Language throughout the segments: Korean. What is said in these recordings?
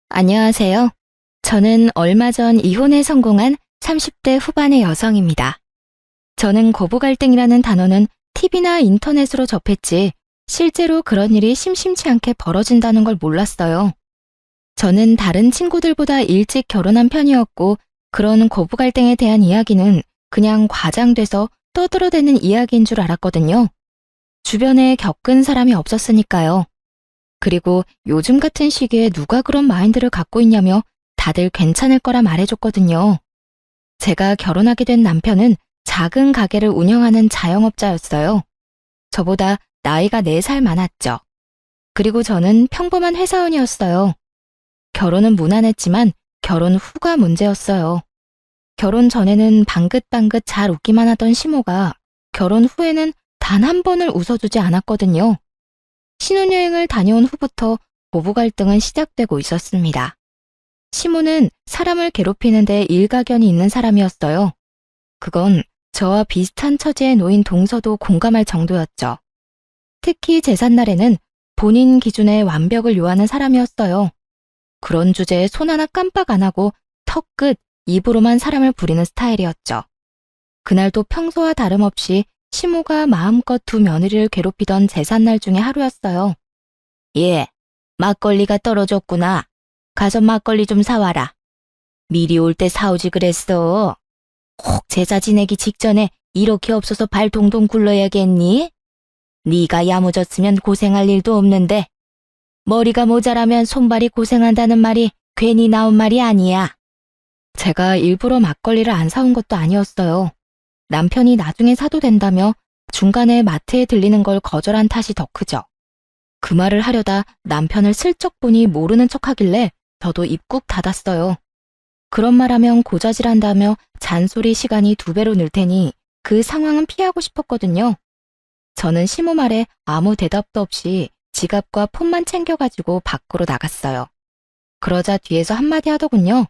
안녕하세요. 저는 얼마 전 이혼에 성공한 30대 후반의 여성입니다. 저는 고부 갈등이라는 단어는 TV나 인터넷으로 접했지 실제로 그런 일이 심심치 않게 벌어진다는 걸 몰랐어요. 저는 다른 친구들보다 일찍 결혼한 편이었고 그런 고부 갈등에 대한 이야기는 그냥 과장돼서 떠들어대는 이야기인 줄 알았거든요. 주변에 겪은 사람이 없었으니까요. 그리고 요즘 같은 시기에 누가 그런 마인드를 갖고 있냐며 다들 괜찮을 거라 말해줬거든요. 제가 결혼하게 된 남편은 작은 가게를 운영하는 자영업자였어요. 저보다 나이가 4살 많았죠. 그리고 저는 평범한 회사원이었어요. 결혼은 무난했지만 결혼 후가 문제였어요. 결혼 전에는 방긋방긋 잘 웃기만 하던 시모가 결혼 후에는 단 한 번을 웃어주지 않았거든요. 신혼여행을 다녀온 후부터 고부 갈등은 시작되고 있었습니다. 시모는 사람을 괴롭히는데 일가견이 있는 사람이었어요. 그건 저와 비슷한 처지에 놓인 동서도 공감할 정도였죠. 특히 제삿날에는 본인 기준의 완벽을 요하는 사람이었어요. 그런 주제에 손 하나 깜빡 안 하고 턱끝, 입으로만 사람을 부리는 스타일이었죠. 그날도 평소와 다름없이 시모가 마음껏 두 며느리를 괴롭히던 제삿날 중에 하루였어요. 예, 막걸리가 떨어졌구나. 가서 막걸리 좀 사와라. 미리 올 때 사오지 그랬어. 혹 제사 지내기 직전에 이렇게 없어서 발 동동 굴러야겠니? 네가 야무졌으면 고생할 일도 없는데 머리가 모자라면 손발이 고생한다는 말이 괜히 나온 말이 아니야. 제가 일부러 막걸리를 안 사온 것도 아니었어요. 남편이 나중에 사도 된다며 중간에 마트에 들리는 걸 거절한 탓이 더 크죠. 그 말을 하려다 남편을 슬쩍 보니 모르는 척하길래 저도 입 꾹 닫았어요. 그런 말하면 고자질한다며 잔소리 시간이 2배로 늘 테니 그 상황은 피하고 싶었거든요. 저는 시모 말에 아무 대답도 없이 지갑과 폰만 챙겨가지고 밖으로 나갔어요. 그러자 뒤에서 한마디 하더군요.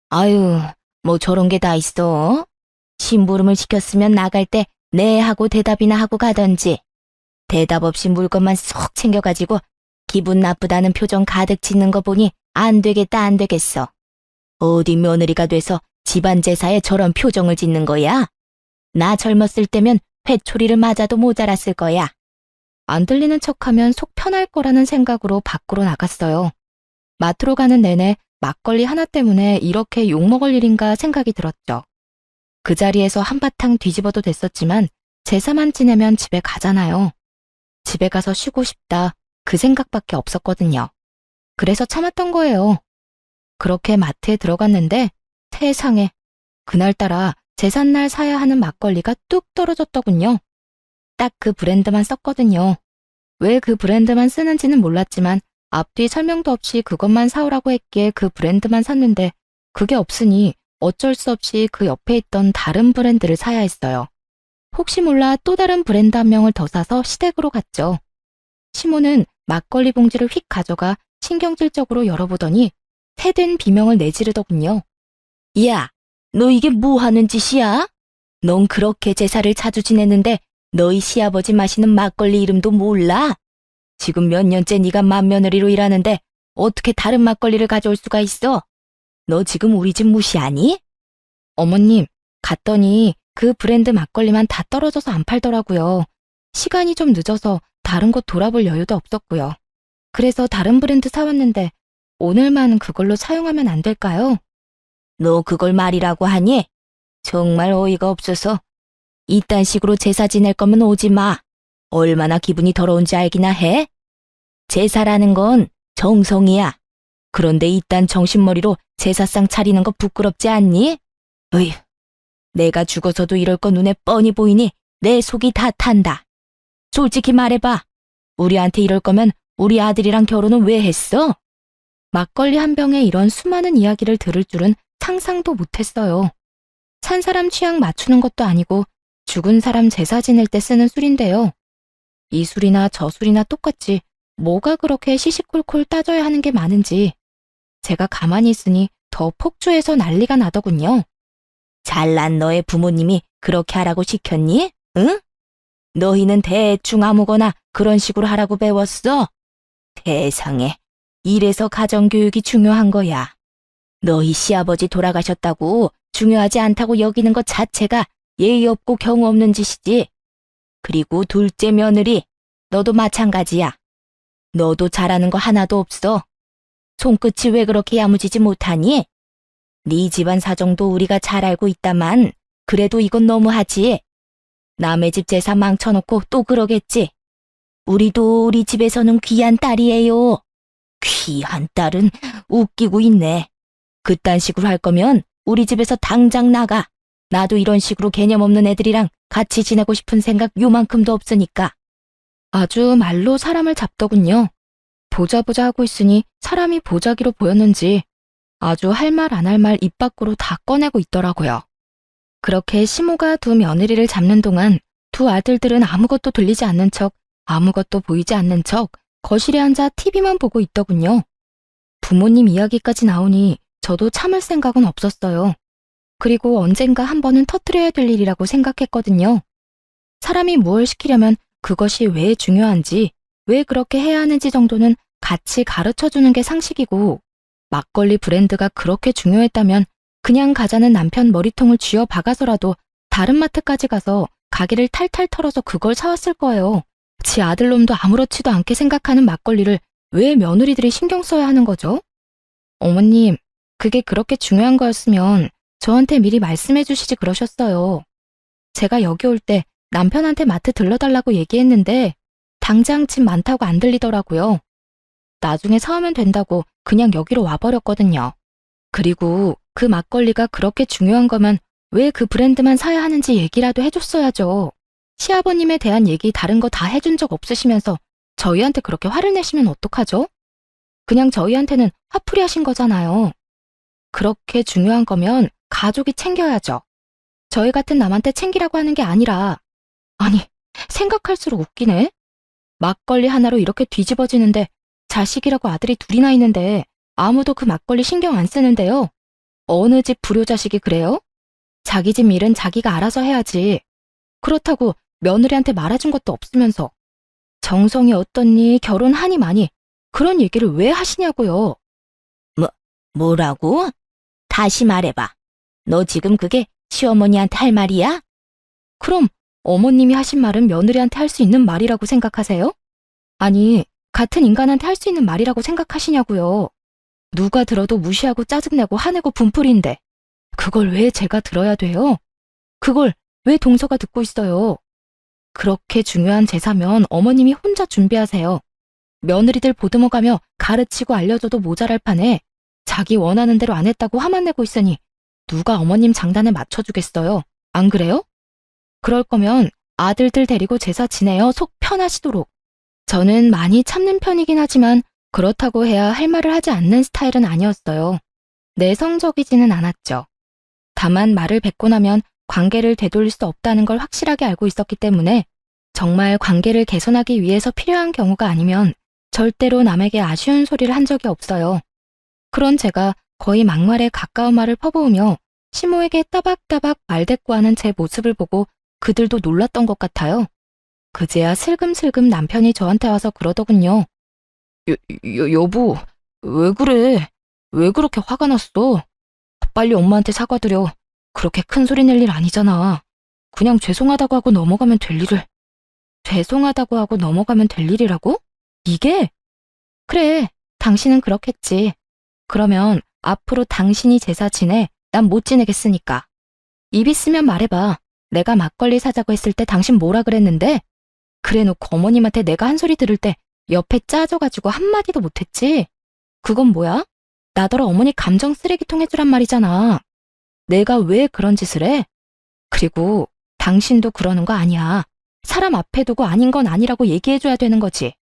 아유, 뭐 저런 게 다 있어? 심부름을 시켰으면 나갈 때 네 하고 대답이나 하고 가던지. 대답 없이 물건만 쏙 챙겨가지고 기분 나쁘다는 표정 가득 짓는 거 보니 안 되겠다 안 되겠어. 어디 며느리가 돼서 집안 제사에 저런 표정을 짓는 거야? 나 젊었을 때면 회초리를 맞아도 모자랐을 거야. 안 들리는 척하면 속 편할 거라는 생각으로 밖으로 나갔어요. 마트로 가는 내내 막걸리 하나 때문에 이렇게 욕먹을 일인가 생각이 들었죠. 그 자리에서 한바탕 뒤집어도 됐었지만 제사만 지내면 집에 가잖아요. 집에 가서 쉬고 싶다 그 생각밖에 없었거든요. 그래서 참았던 거예요. 그렇게 마트에 들어갔는데 세상에 그날따라 제삿날 사야 하는 막걸리가 뚝 떨어졌더군요. 딱 그 브랜드만 썼거든요. 왜 그 브랜드만 쓰는지는 몰랐지만 앞뒤 설명도 없이 그것만 사오라고 했기에 그 브랜드만 샀는데 그게 없으니 어쩔 수 없이 그 옆에 있던 다른 브랜드를 사야 했어요. 혹시 몰라 또 다른 브랜드 한 명을 더 사서 시댁으로 갔죠. 시모는 막걸리 봉지를 휙 가져가 신경질적으로 열어보더니 새된 비명을 내지르더군요. 야, 너 이게 뭐 하는 짓이야? 넌 그렇게 제사를 자주 지냈는데 너희 시아버지 마시는 막걸리 이름도 몰라? 지금 몇 년째 네가 맏며느리로 일하는데 어떻게 다른 막걸리를 가져올 수가 있어? 너 지금 우리 집 무시하니? 어머님, 갔더니 그 브랜드 막걸리만 다 떨어져서 안 팔더라고요. 시간이 좀 늦어서 다른 곳 돌아볼 여유도 없었고요. 그래서 다른 브랜드 사왔는데 오늘만 그걸로 사용하면 안 될까요? 너 그걸 말이라고 하니? 정말 어이가 없어서. 이딴 식으로 제사 지낼 거면 오지 마. 얼마나 기분이 더러운지 알기나 해? 제사라는 건 정성이야. 그런데 이딴 정신머리로 제사상 차리는 거 부끄럽지 않니? 어휴, 내가 죽어서도 이럴 거 눈에 뻔히 보이니 내 속이 다 탄다. 솔직히 말해봐. 우리한테 이럴 거면 우리 아들이랑 결혼은 왜 했어? 막걸리 한 병에 이런 수많은 이야기를 들을 줄은 상상도 못했어요. 산 사람 취향 맞추는 것도 아니고 죽은 사람 제사 지낼 때 쓰는 술인데요. 이 술이나 저 술이나 똑같이 뭐가 그렇게 시시콜콜 따져야 하는 게 많은지 제가 가만히 있으니 더 폭주해서 난리가 나더군요. 잘난 너의 부모님이 그렇게 하라고 시켰니? 응? 너희는 대충 아무거나 그런 식으로 하라고 배웠어? 세상에, 이래서 가정교육이 중요한 거야. 너희 시아버지 돌아가셨다고 중요하지 않다고 여기는 것 자체가 예의 없고 경우 없는 짓이지. 그리고 둘째 며느리, 너도 마찬가지야. 너도 잘하는 거 하나도 없어. 손끝이 왜 그렇게 야무지지 못하니? 네 집안 사정도 우리가 잘 알고 있다만 그래도 이건 너무하지. 남의 집 재산 망쳐놓고 또 그러겠지. 우리도 우리 집에서는 귀한 딸이에요. 귀한 딸은 웃기고 있네. 그딴 식으로 할 거면 우리 집에서 당장 나가. 나도 이런 식으로 개념 없는 애들이랑 같이 지내고 싶은 생각 요만큼도 없으니까. 아주 말로 사람을 잡더군요. 보자 하고 있으니 사람이 보자기로 보였는지 아주 할 말 안 할 말 입 밖으로 다 꺼내고 있더라고요. 그렇게 시모가 두 며느리를 잡는 동안 두 아들들은 아무것도 들리지 않는 척, 아무것도 보이지 않는 척 거실에 앉아 TV만 보고 있더군요. 부모님 이야기까지 나오니 저도 참을 생각은 없었어요. 그리고 언젠가 한 번은 터뜨려야 될 일이라고 생각했거든요. 사람이 무엇을 시키려면 그것이 왜 중요한지, 왜 그렇게 해야 하는지 정도는 같이 가르쳐주는 게 상식이고, 막걸리 브랜드가 그렇게 중요했다면 그냥 가자는 남편 머리통을 쥐어 박아서라도 다른 마트까지 가서 가게를 탈탈 털어서 그걸 사왔을 거예요. 지 아들놈도 아무렇지도 않게 생각하는 막걸리를 왜 며느리들이 신경 써야 하는 거죠? 어머님, 그게 그렇게 중요한 거였으면 저한테 미리 말씀해 주시지 그러셨어요. 제가 여기 올 때 남편한테 마트 들러달라고 얘기했는데 당장 집 많다고 안 들리더라고요. 나중에 사오면 된다고 그냥 여기로 와버렸거든요. 그리고 그 막걸리가 그렇게 중요한 거면 왜 그 브랜드만 사야 하는지 얘기라도 해줬어야죠. 시아버님에 대한 얘기 다른 거 다 해준 적 없으시면서 저희한테 그렇게 화를 내시면 어떡하죠? 그냥 저희한테는 화풀이 하신 거잖아요. 그렇게 중요한 거면 가족이 챙겨야죠. 저희 같은 남한테 챙기라고 하는 게 아니라, 아니, 생각할수록 웃기네. 막걸리 하나로 이렇게 뒤집어지는데 자식이라고 아들이 둘이나 있는데 아무도 그 막걸리 신경 안 쓰는데요. 어느 집 불효자식이 그래요? 자기 집 일은 자기가 알아서 해야지. 그렇다고 며느리한테 말해준 것도 없으면서 정성이 어떻니, 결혼하니 마니 그런 얘기를 왜 하시냐고요. 뭐라고? 다시 말해봐. 너 지금 그게 시어머니한테 할 말이야? 그럼 어머님이 하신 말은 며느리한테 할 수 있는 말이라고 생각하세요? 아니, 같은 인간한테 할 수 있는 말이라고 생각하시냐고요. 누가 들어도 무시하고 짜증내고 화내고 분풀이인데 그걸 왜 제가 들어야 돼요? 그걸 왜 동서가 듣고 있어요? 그렇게 중요한 제사면 어머님이 혼자 준비하세요. 며느리들 보듬어가며 가르치고 알려줘도 모자랄 판에 자기 원하는 대로 안 했다고 화만 내고 있으니 누가 어머님 장단에 맞춰주겠어요? 안 그래요? 그럴 거면 아들들 데리고 제사 지내요. 속 편하시도록. 저는 많이 참는 편이긴 하지만 그렇다고 해야 할 말을 하지 않는 스타일은 아니었어요. 내성적이지는 않았죠. 다만 말을 뱉고 나면 관계를 되돌릴 수 없다는 걸 확실하게 알고 있었기 때문에 정말 관계를 개선하기 위해서 필요한 경우가 아니면 절대로 남에게 아쉬운 소리를 한 적이 없어요. 그런 제가 거의 막말에 가까운 말을 퍼부으며 시모에게 따박따박 말대꾸하는 제 모습을 보고 그들도 놀랐던 것 같아요. 그제야 슬금슬금 남편이 저한테 와서 그러더군요. 여보, 왜 그래? 왜 그렇게 화가 났어? 빨리 엄마한테 사과드려. 그렇게 큰 소리 낼 일 아니잖아. 그냥 죄송하다고 하고 넘어가면 될 일을. 죄송하다고 하고 넘어가면 될 일이라고? 이게? 그래, 당신은 그렇겠지. 그러면 앞으로 당신이 제사 지내, 난 못 지내겠으니까. 입 있으면 말해봐. 내가 막걸리 사자고 했을 때 당신 뭐라 그랬는데? 그래놓고 어머님한테 내가 한 소리 들을 때 옆에 짜져가지고 한마디도 못했지? 그건 뭐야? 나더러 어머니 감정 쓰레기통 해주란 말이잖아. 내가 왜 그런 짓을 해? 그리고 당신도 그러는 거 아니야. 사람 앞에 두고 아닌 건 아니라고 얘기해줘야 되는 거지.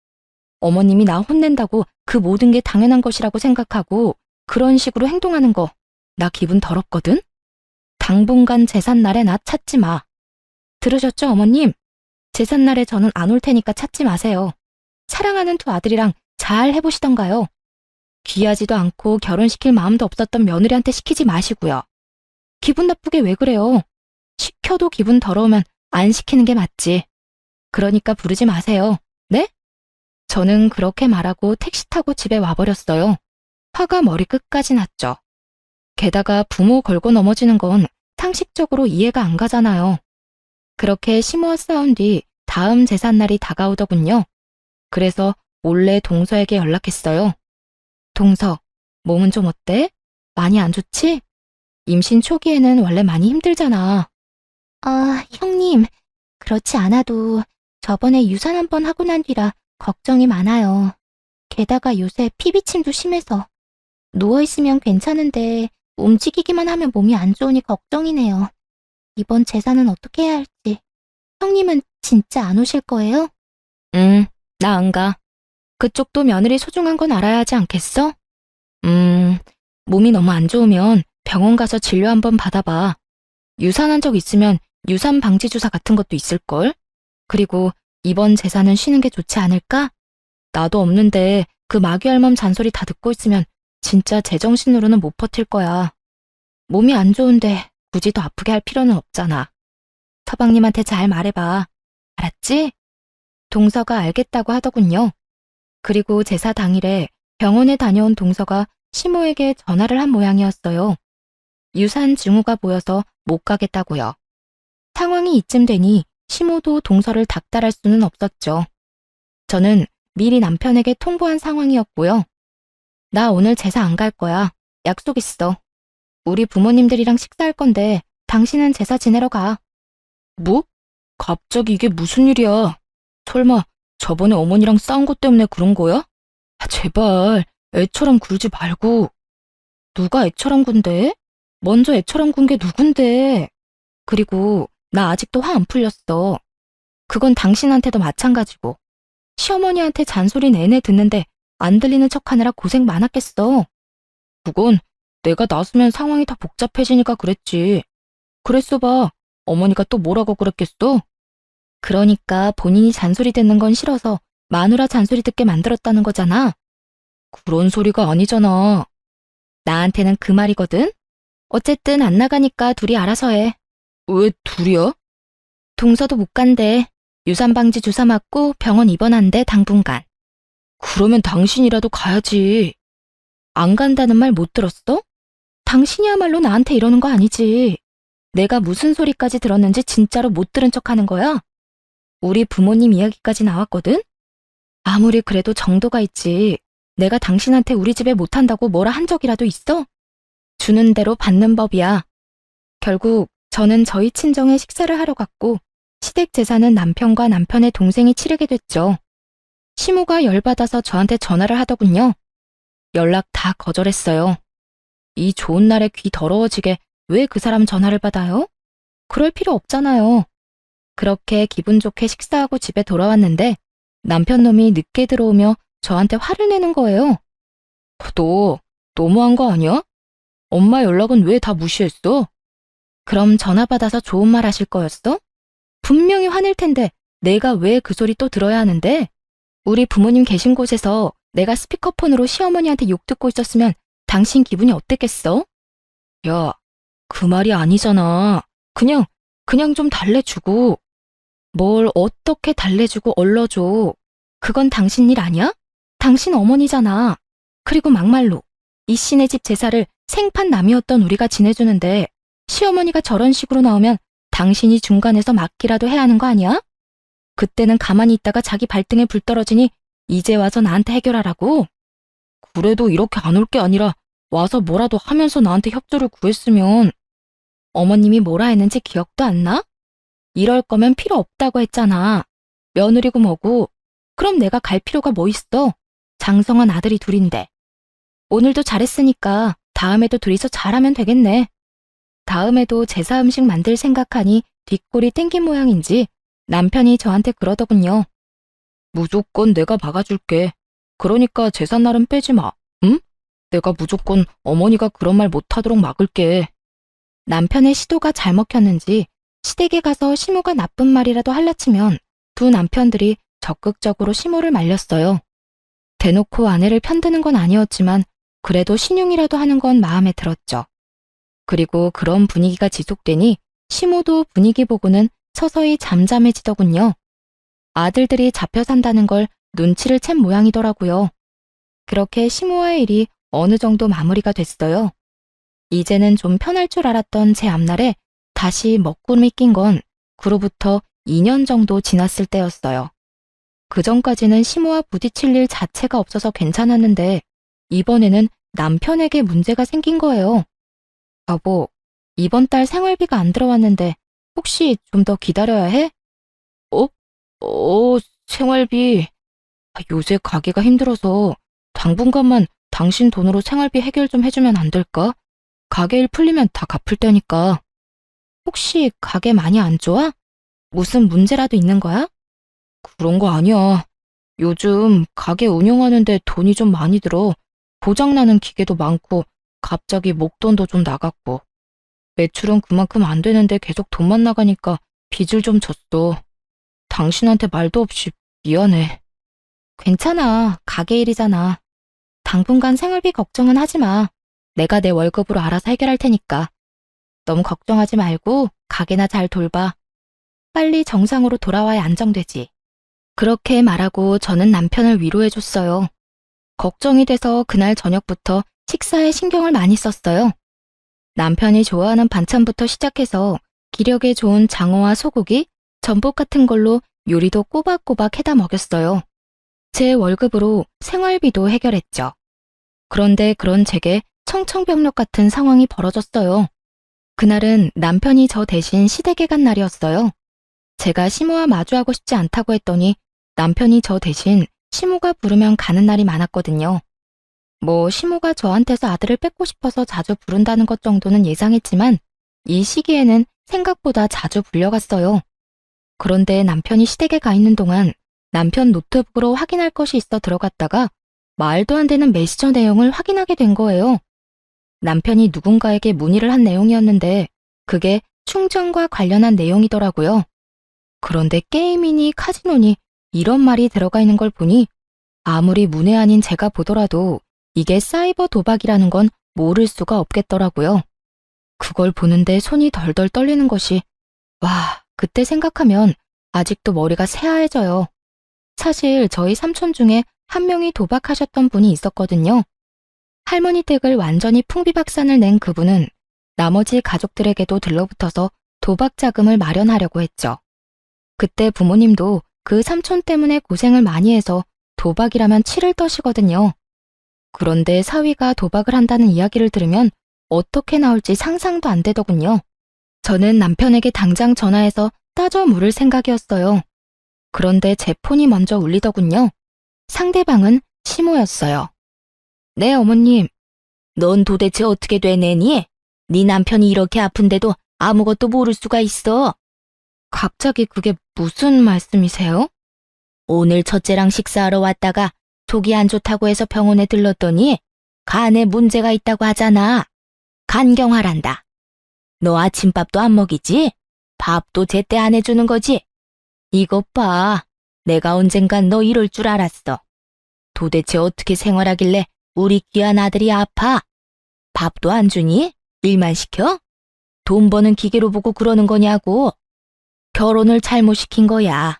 어머님이 나 혼낸다고 그 모든 게 당연한 것이라고 생각하고 그런 식으로 행동하는 거 나 기분 더럽거든? 당분간 제삿날에 나 찾지 마. 들으셨죠, 어머님? 제삿날에 저는 안 올 테니까 찾지 마세요. 사랑하는 두 아들이랑 잘 해보시던가요. 귀하지도 않고 결혼시킬 마음도 없었던 며느리한테 시키지 마시고요. 기분 나쁘게 왜 그래요? 시켜도 기분 더러우면 안 시키는 게 맞지. 그러니까 부르지 마세요. 네? 저는 그렇게 말하고 택시 타고 집에 와버렸어요. 화가 머리 끝까지 났죠. 게다가 부모 걸고 넘어지는 건 상식적으로 이해가 안 가잖아요. 그렇게 시모와 싸운 뒤 다음 제삿날이 다가오더군요. 그래서 몰래 동서에게 연락했어요. 동서, 몸은 좀 어때? 많이 안 좋지? 임신 초기에는 원래 많이 힘들잖아. 아, 형님, 그렇지 않아도 저번에 유산 한 번 하고 난 뒤라 걱정이 많아요. 게다가 요새 피비침도 심해서 누워있으면 괜찮은데 움직이기만 하면 몸이 안 좋으니 걱정이네요. 이번 제사는 어떻게 해야 할지. 형님은 진짜 안 오실 거예요? 나 안 가. 그쪽도 며느리 소중한 건 알아야 하지 않겠어? 몸이 너무 안 좋으면 병원 가서 진료 한번 받아봐. 유산한 적 있으면 유산 방지 주사 같은 것도 있을걸? 그리고 이번 제사는 쉬는 게 좋지 않을까? 나도 없는데 그 마귀 할멈 잔소리 다 듣고 있으면 진짜 제정신으로는 못 버틸 거야. 몸이 안 좋은데 굳이 더 아프게 할 필요는 없잖아. 서방님한테 잘 말해봐. 알았지? 동서가 알겠다고 하더군요. 그리고 제사 당일에 병원에 다녀온 동서가 시모에게 전화를 한 모양이었어요. 유산 증후가 보여서 못 가겠다고요. 상황이 이쯤 되니 시모도 동서를 닥달할 수는 없었죠. 저는 미리 남편에게 통보한 상황이었고요. 나 오늘 제사 안 갈 거야. 약속 있어. 우리 부모님들이랑 식사할 건데 당신은 제사 지내러 가. 뭐? 갑자기 이게 무슨 일이야? 설마 저번에 어머니랑 싸운 것 때문에 그런 거야? 아, 제발 애처럼 굴지 말고. 누가 애처럼 군대? 먼저 애처럼 군 게 누군데? 그리고 나 아직도 화 안 풀렸어. 그건 당신한테도 마찬가지고. 시어머니한테 잔소리 내내 듣는데 안 들리는 척하느라 고생 많았겠어. 그건 내가 나서면 상황이 더 복잡해지니까 그랬지. 그랬어 봐. 어머니가 또 뭐라고 그랬겠어? 그러니까 본인이 잔소리 듣는 건 싫어서 마누라 잔소리 듣게 만들었다는 거잖아. 그런 소리가 아니잖아. 나한테는 그 말이거든? 어쨌든 안 나가니까 둘이 알아서 해. 왜 둘이야? 동서도 못 간대. 유산방지 주사 맞고 병원 입원한대 당분간. 그러면 당신이라도 가야지. 안 간다는 말 못 들었어? 당신이야말로 나한테 이러는 거 아니지. 내가 무슨 소리까지 들었는지 진짜로 못 들은 척하는 거야? 우리 부모님 이야기까지 나왔거든? 아무리 그래도 정도가 있지. 내가 당신한테 우리 집에 못한다고 뭐라 한 적이라도 있어? 주는 대로 받는 법이야. 결국 저는 저희 친정에 식사를 하러 갔고 시댁 제사는 남편과 남편의 동생이 치르게 됐죠. 시모가 열받아서 저한테 전화를 하더군요. 연락 다 거절했어요. 이 좋은 날에 귀 더러워지게 왜 그 사람 전화를 받아요? 그럴 필요 없잖아요. 그렇게 기분 좋게 식사하고 집에 돌아왔는데 남편 놈이 늦게 들어오며 저한테 화를 내는 거예요. 너 너무한 거 아니야? 엄마 연락은 왜 다 무시했어? 그럼 전화 받아서 좋은 말 하실 거였어? 분명히 화낼 텐데 내가 왜 그 소리 또 들어야 하는데? 우리 부모님 계신 곳에서 내가 스피커폰으로 시어머니한테 욕 듣고 있었으면 당신 기분이 어땠겠어? 야, 그 말이 아니잖아. 그냥 좀 달래주고. 뭘 어떻게 달래주고 얼러줘. 그건 당신 일 아니야? 당신 어머니잖아. 그리고 막말로 이 씨네 집 제사를 생판 남이었던 우리가 지내주는데 시어머니가 저런 식으로 나오면 당신이 중간에서 막기라도 해야 하는 거 아니야? 그때는 가만히 있다가 자기 발등에 불 떨어지니 이제 와서 나한테 해결하라고? 그래도 이렇게 안 올 게 아니라 와서 뭐라도 하면서 나한테 협조를 구했으면 어머님이 뭐라 했는지 기억도 안 나? 이럴 거면 필요 없다고 했잖아. 며느리고 뭐고. 그럼 내가 갈 필요가 뭐 있어? 장성한 아들이 둘인데. 오늘도 잘했으니까 다음에도 둘이서 잘하면 되겠네. 다음에도 제사 음식 만들 생각하니 뒷골이 땡긴 모양인지 남편이 저한테 그러더군요. 무조건 내가 막아줄게. 그러니까 제삿날은 빼지 마. 응? 내가 무조건 어머니가 그런 말 못하도록 막을게. 남편의 시도가 잘 먹혔는지 시댁에 가서 시모가 나쁜 말이라도 할라치면 두 남편들이 적극적으로 시모를 말렸어요. 대놓고 아내를 편드는 건 아니었지만 그래도 신용이라도 하는 건 마음에 들었죠. 그리고 그런 분위기가 지속되니 시모도 분위기 보고는 서서히 잠잠해지더군요. 아들들이 잡혀 산다는 걸 눈치를 챈 모양이더라고요. 그렇게 시모와의 일이 어느 정도 마무리가 됐어요. 이제는 좀 편할 줄 알았던 제 앞날에 다시 먹구름이 낀 건 그로부터 2년 정도 지났을 때였어요. 그 전까지는 시모와 부딪힐 일 자체가 없어서 괜찮았는데 이번에는 남편에게 문제가 생긴 거예요. 여보, 이번 달 생활비가 안 들어왔는데 혹시 좀 더 기다려야 해? 어? 생활비. 요새 가게가 힘들어서 당분간만 당신 돈으로 생활비 해결 좀 해주면 안 될까? 가게 일 풀리면 다 갚을 테니까. 혹시 가게 많이 안 좋아? 무슨 문제라도 있는 거야? 그런 거 아니야. 요즘 가게 운영하는데 돈이 좀 많이 들어. 고장나는 기계도 많고 갑자기 목돈도 좀 나갔고. 매출은 그만큼 안 되는데 계속 돈만 나가니까 빚을 좀 졌어. 당신한테 말도 없이 미안해. 괜찮아. 가게 일이잖아. 당분간 생활비 걱정은 하지 마. 내가 내 월급으로 알아서 해결할 테니까. 너무 걱정하지 말고 가게나 잘 돌봐. 빨리 정상으로 돌아와야 안정되지. 그렇게 말하고 저는 남편을 위로해줬어요. 걱정이 돼서 그날 저녁부터 식사에 신경을 많이 썼어요. 남편이 좋아하는 반찬부터 시작해서 기력에 좋은 장어와 소고기, 전복 같은 걸로 요리도 꼬박꼬박 해다 먹였어요. 제 월급으로 생활비도 해결했죠. 그런데 그런 제게 청천벽력 같은 상황이 벌어졌어요. 그날은 남편이 저 대신 시댁에 간 날이었어요. 제가 시모와 마주하고 싶지 않다고 했더니 남편이 저 대신 시모가 부르면 가는 날이 많았거든요. 뭐 시모가 저한테서 아들을 뺏고 싶어서 자주 부른다는 것 정도는 예상했지만 이 시기에는 생각보다 자주 불려갔어요. 그런데 남편이 시댁에 가 있는 동안 남편 노트북으로 확인할 것이 있어 들어갔다가 말도 안 되는 메시저 내용을 확인하게 된 거예요. 남편이 누군가에게 문의를 한 내용이었는데 그게 충전과 관련한 내용이더라고요. 그런데 게임이니 카지노니 이런 말이 들어가 있는 걸 보니 아무리 문외한인 제가 보더라도 이게 사이버 도박이라는 건 모를 수가 없겠더라고요. 그걸 보는데 손이 덜덜 떨리는 것이 와, 그때 생각하면 아직도 머리가 새하얘져요. 사실 저희 삼촌 중에 한 명이 도박하셨던 분이 있었거든요. 할머니 댁을 완전히 풍비박산을 낸 그분은 나머지 가족들에게도 들러붙어서 도박 자금을 마련하려고 했죠. 그때 부모님도 그 삼촌 때문에 고생을 많이 해서 도박이라면 치를 떠시거든요. 그런데 사위가 도박을 한다는 이야기를 들으면 어떻게 나올지 상상도 안 되더군요. 저는 남편에게 당장 전화해서 따져 물을 생각이었어요. 그런데 제 폰이 먼저 울리더군요. 상대방은 시모였어요. 네, 어머님. 넌 도대체 어떻게 되내니? 네 남편이 이렇게 아픈데도 아무것도 모를 수가 있어. 갑자기 그게 무슨 말씀이세요? 오늘 첫째랑 식사하러 왔다가 속이 안 좋다고 해서 병원에 들렀더니 간에 문제가 있다고 하잖아. 간경화란다. 너 아침밥도 안 먹이지? 밥도 제때 안 해주는 거지? 이것 봐. 내가 언젠간 너 이럴 줄 알았어. 도대체 어떻게 생활하길래 우리 귀한 아들이 아파? 밥도 안 주니? 일만 시켜? 돈 버는 기계로 보고 그러는 거냐고. 결혼을 잘못 시킨 거야.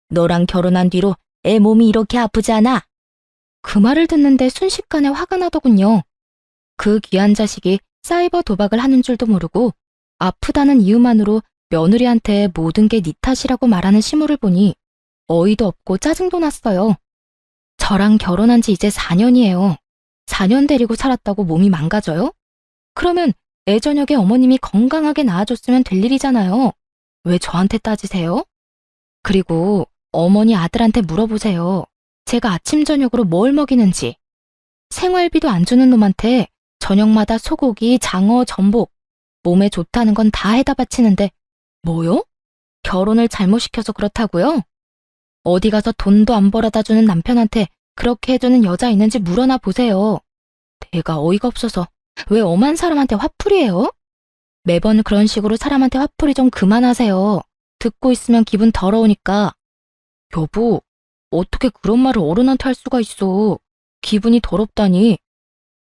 너랑 결혼한 뒤로 애 몸이 이렇게 아프잖아. 그 말을 듣는데 순식간에 화가 나더군요. 그 귀한 자식이 사이버 도박을 하는 줄도 모르고 아프다는 이유만으로 며느리한테 모든 게 네 탓이라고 말하는 시모를 보니 어이도 없고 짜증도 났어요. 저랑 결혼한 지 이제 4년이에요. 4년 데리고 살았다고 몸이 망가져요? 그러면 애 저녁에 어머님이 건강하게 낳아줬으면 될 일이잖아요. 왜 저한테 따지세요? 그리고 어머니 아들한테 물어보세요. 제가 아침 저녁으로 뭘 먹이는지. 생활비도 안 주는 놈한테 저녁마다 소고기, 장어, 전복, 몸에 좋다는 건 다 해다 바치는데 뭐요? 결혼을 잘못 시켜서 그렇다고요? 어디 가서 돈도 안 벌어다 주는 남편한테 그렇게 해주는 여자 있는지 물어나 보세요. 내가 어이가 없어서 왜 엄한 사람한테 화풀이해요? 매번 그런 식으로 사람한테 화풀이 좀 그만하세요. 듣고 있으면 기분 더러우니까. 여보, 어떻게 그런 말을 어른한테 할 수가 있어. 기분이 더럽다니.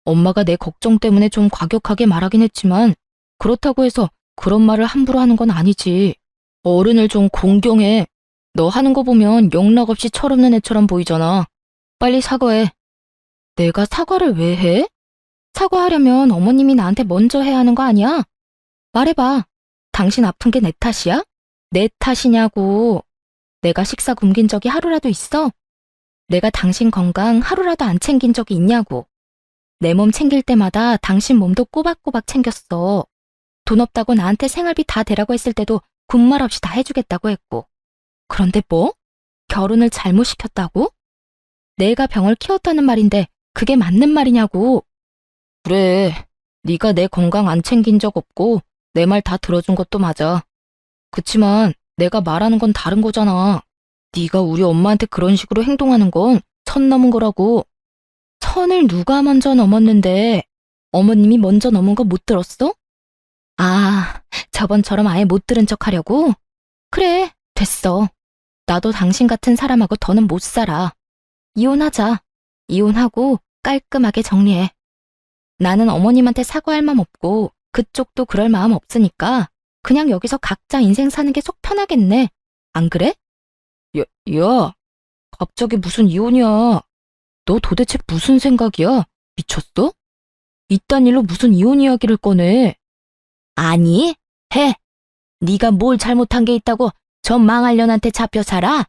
엄마가 내 걱정 때문에 좀 과격하게 말하긴 했지만 그렇다고 해서 그런 말을 함부로 하는 건 아니지. 어른을 좀 공경해. 너 하는 거 보면 영락없이 철없는 애처럼 보이잖아. 빨리 사과해. 내가 사과를 왜 해? 사과하려면 어머님이 나한테 먼저 해야 하는 거 아니야? 말해봐. 당신 아픈 게 내 탓이야? 내 탓이냐고. 내가 식사 굶긴 적이 하루라도 있어? 내가 당신 건강 하루라도 안 챙긴 적이 있냐고. 내 몸 챙길 때마다 당신 몸도 꼬박꼬박 챙겼어. 돈 없다고 나한테 생활비 다 대라고 했을 때도 군말 없이 다 해주겠다고 했고. 그런데 뭐? 결혼을 잘못 시켰다고? 내가 병을 키웠다는 말인데 그게 맞는 말이냐고. 그래, 네가 내 건강 안 챙긴 적 없고 내 말 다 들어준 것도 맞아. 그치만 내가 말하는 건 다른 거잖아. 네가 우리 엄마한테 그런 식으로 행동하는 건 선 넘은 거라고. 선을 누가 먼저 넘었는데 어머님이 먼저 넘은 거 못 들었어? 아, 저번처럼 아예 못 들은 척 하려고? 그래, 됐어. 나도 당신 같은 사람하고 더는 못 살아. 이혼하자. 이혼하고 깔끔하게 정리해. 나는 어머님한테 사과할 마음 없고 그쪽도 그럴 마음 없으니까 그냥 여기서 각자 인생 사는 게 속 편하겠네. 안 그래? 야, 갑자기 무슨 이혼이야. 너 도대체 무슨 생각이야? 미쳤어? 이딴 일로 무슨 이혼 이야기를 꺼내? 아니, 해. 네가 뭘 잘못한 게 있다고 저 망할 년한테 잡혀 살아?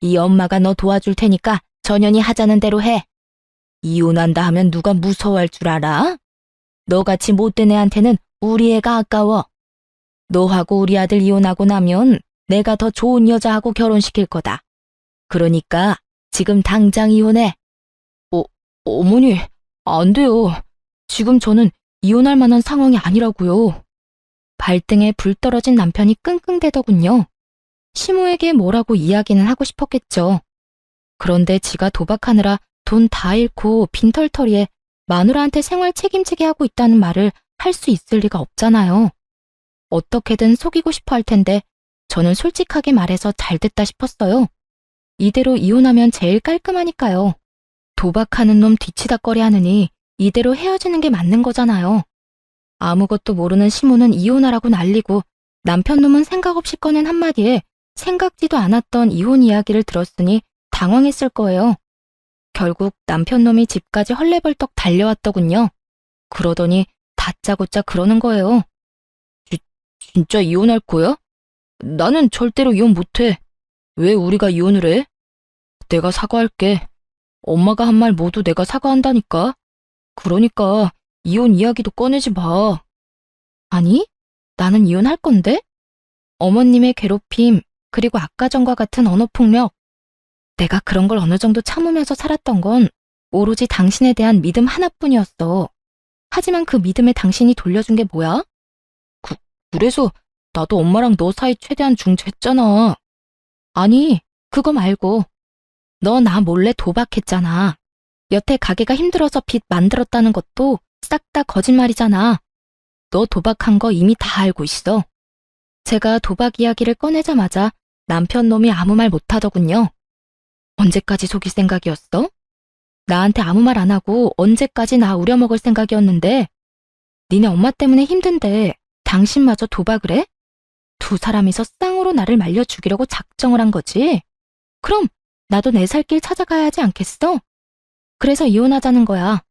이 엄마가 너 도와줄 테니까 전현이 하자는 대로 해. 이혼한다 하면 누가 무서워할 줄 알아? 너같이 못된 애한테는 우리 애가 아까워. 너하고 우리 아들 이혼하고 나면 내가 더 좋은 여자하고 결혼시킬 거다. 그러니까 지금 당장 이혼해. 어머니, 안 돼요. 지금 저는 이혼할 만한 상황이 아니라고요. 발등에 불 떨어진 남편이 끙끙대더군요. 시모에게 뭐라고 이야기는 하고 싶었겠죠. 그런데 지가 도박하느라 돈 다 잃고 빈털터리에 마누라한테 생활 책임지게 하고 있다는 말을 할 수 있을 리가 없잖아요. 어떻게든 속이고 싶어 할 텐데 저는 솔직하게 말해서 잘 됐다 싶었어요. 이대로 이혼하면 제일 깔끔하니까요. 도박하는 놈 뒤치다꺼리 하느니 이대로 헤어지는 게 맞는 거잖아요. 아무것도 모르는 시모는 이혼하라고 난리고 남편 놈은 생각 없이 꺼낸 한마디에 생각지도 않았던 이혼 이야기를 들었으니 당황했을 거예요. 결국 남편 놈이 집까지 헐레벌떡 달려왔더군요. 그러더니 다짜고짜 그러는 거예요. 진짜 이혼할 거야? 나는 절대로 이혼 못해. 왜 우리가 이혼을 해? 내가 사과할게. 엄마가 한 말 모두 내가 사과한다니까. 그러니까 이혼 이야기도 꺼내지 마. 아니, 나는 이혼할 건데? 어머님의 괴롭힘, 그리고 아까 전과 같은 언어폭력. 내가 그런 걸 어느 정도 참으면서 살았던 건 오로지 당신에 대한 믿음 하나뿐이었어. 하지만 그 믿음에 당신이 돌려준 게 뭐야? 그래서 나도 엄마랑 너 사이 최대한 중재했잖아. 아니, 그거 말고 너 나 몰래 도박했잖아. 여태 가게가 힘들어서 빚 만들었다는 것도 싹 다 거짓말이잖아. 너 도박한 거 이미 다 알고 있어. 제가 도박 이야기를 꺼내자마자 남편 놈이 아무 말 못하더군요. 언제까지 속일 생각이었어? 나한테 아무 말 안 하고 언제까지 나 우려먹을 생각이었는데 니네 엄마 때문에 힘든데 당신마저 도박을 해? 두 사람이서 쌍으로 나를 말려 죽이려고 작정을 한 거지? 그럼 나도 내 살 길 찾아가야 하지 않겠어? 그래서 이혼하자는 거야.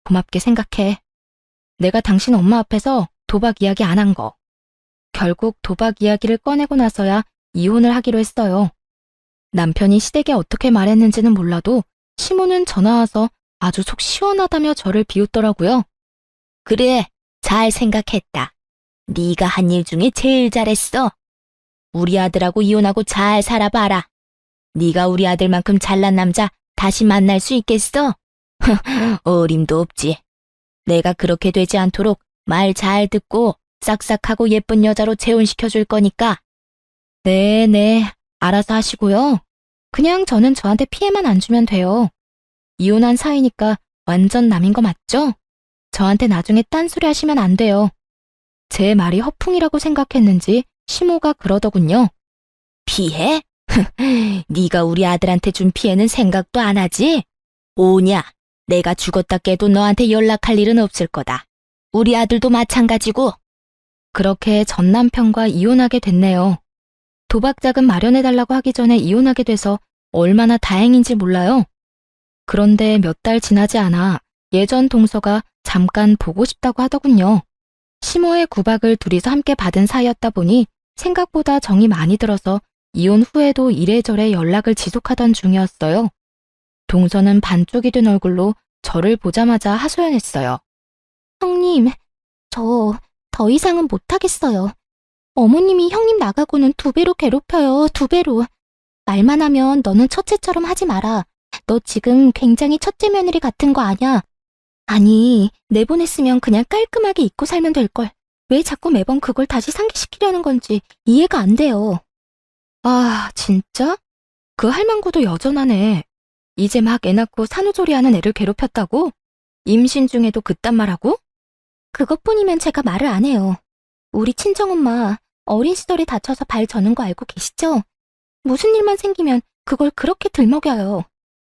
고맙게 생각해. 내가 당신 엄마 앞에서 도박 이야기 안 한 거. 결국 도박 이야기를 꺼내고 나서야 이혼을 하기로 했어요. 남편이 시댁에 어떻게 말했는지는 몰라도 시모는 전화 와서 아주 속 시원하다며 저를 비웃더라고요. 그래, 잘 생각했다. 네가 한 일 중에 제일 잘했어. 우리 아들하고 이혼하고 잘 살아봐라. 네가 우리 아들만큼 잘난 남자 다시 만날 수 있겠어? 어림도 없지. 내가 그렇게 되지 않도록 말 잘 듣고 싹싹하고 예쁜 여자로 재혼시켜줄 거니까. 네, 알아서 하시고요. 그냥 저는 저한테 피해만 안 주면 돼요. 이혼한 사이니까 완전 남인 거 맞죠? 저한테 나중에 딴소리 하시면 안 돼요. 제 말이 허풍이라고 생각했는지 시모가 그러더군요. 피해? 네가 우리 아들한테 준 피해는 생각도 안 하지? 오냐, 내가 죽었다 깨도 너한테 연락할 일은 없을 거다. 우리 아들도 마찬가지고. 그렇게 전 남편과 이혼하게 됐네요. 도박 자금 마련해달라고 하기 전에 이혼하게 돼서 얼마나 다행인지 몰라요. 그런데 몇 달 지나지 않아 예전 동서가 잠깐 보고 싶다고 하더군요. 시모의 구박을 둘이서 함께 받은 사이였다 보니 생각보다 정이 많이 들어서 이혼 후에도 이래저래 연락을 지속하던 중이었어요. 동서는 반쪽이 된 얼굴로 저를 보자마자 하소연했어요. 형님, 저 더 이상은 못하겠어요. 어머님이 형님 나가고는 2배로 괴롭혀요, 2배로. 말만 하면 너는 첫째처럼 하지 마라. 너 지금 굉장히 첫째 며느리 같은 거 아냐? 아니, 내보냈으면 그냥 깔끔하게 잊고 살면 될걸. 왜 자꾸 매번 그걸 다시 상기시키려는 건지 이해가 안 돼요. 아, 진짜? 그 할망구도 여전하네. 이제 막 애 낳고 산후조리하는 애를 괴롭혔다고? 임신 중에도 그딴 말하고? 그것뿐이면 제가 말을 안 해요. 우리 친정엄마 어린 시절에 다쳐서 발 저는 거 알고 계시죠? 무슨 일만 생기면 그걸 그렇게 들먹여요.